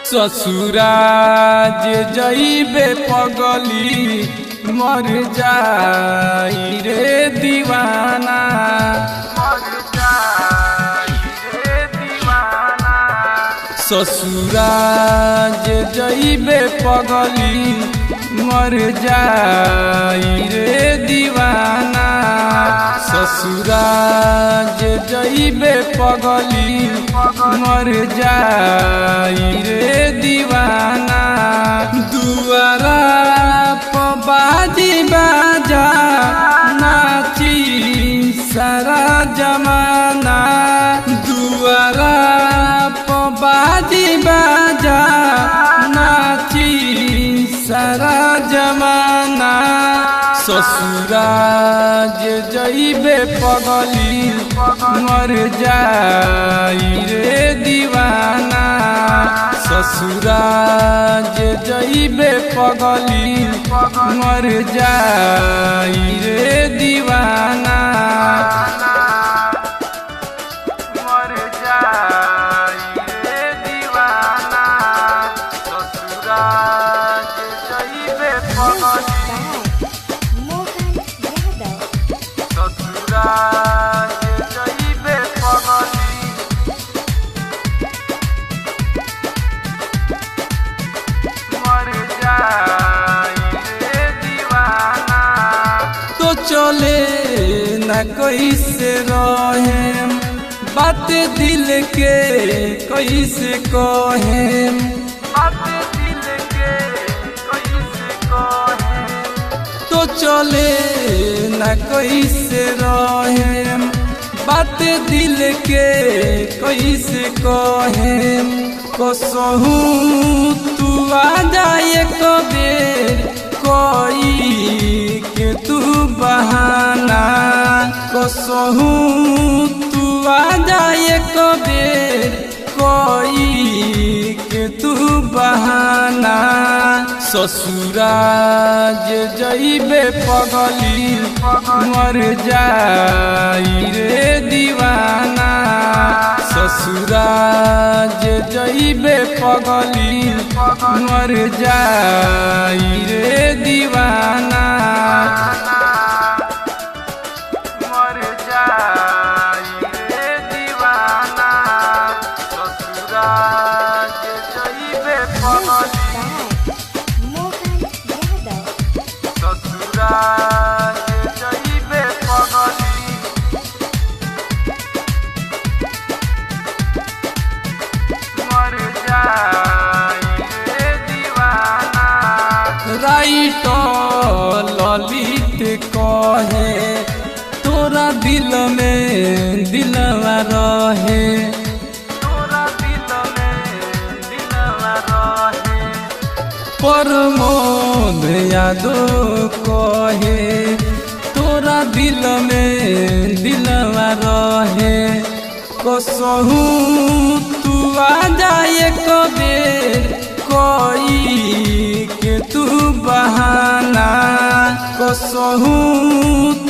ससुराज जइबे पगली मर जाई रे दीवाना, ससुराज जइबे पगली मर जाई रे दीवाना, ससुराज जइबे पगली मर जाई रे दीवाना। दुआरा प बाजी बाजा नाची सारा जमाना, दुआरा प बाजी बाजा नाची सारा जमाना, ससुराज जइबे पगली मर जाई रे दीवाना, ससुराज जइबे पगली मर जाई रे दीवाना, मर जाई रे दीवाना, ससुराज जइबे पगली ससुराज जइबे पगली मर जाई रे दीवाना। तो चले न कैसे रहें बात दिल के कैसे कहें, बात दिल के कैसे कहें, तो चले न कैसे रहें बात दिल के कैसे कहें, कसहू तू आ जाए कबेर कोई के तू बहाना, कसहू तू आ जाए कबेर कोई के तू बहाना, ससुराज जइबे पगली मर जाई रे दीवाना, ससुराज जइबे पगली मर जाई रे दीवाना, मर जाई रे दीवाना, ससुराज जइबे पगली ससुराज जइबे पगली मर जाई रे दीवाना। राइटर ललित कहे तोरा दिल में दिलवा रहे, तोरा दिल में दिलवा रहे, प्रमोद यादव कहे तोरा दिल में दिलवा रहे, कसहू तू आ जाए कबेर कोई के तू बहाना, कसहू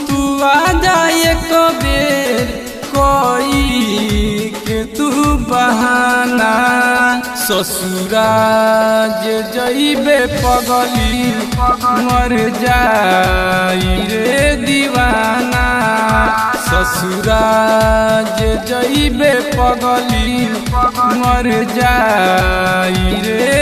तू आ जाए कबेर कोई के तू बहाना, ससुराज जइबे पगली मर जाई रे दीवाना, ससुराज जइबे पगली मर जाई रे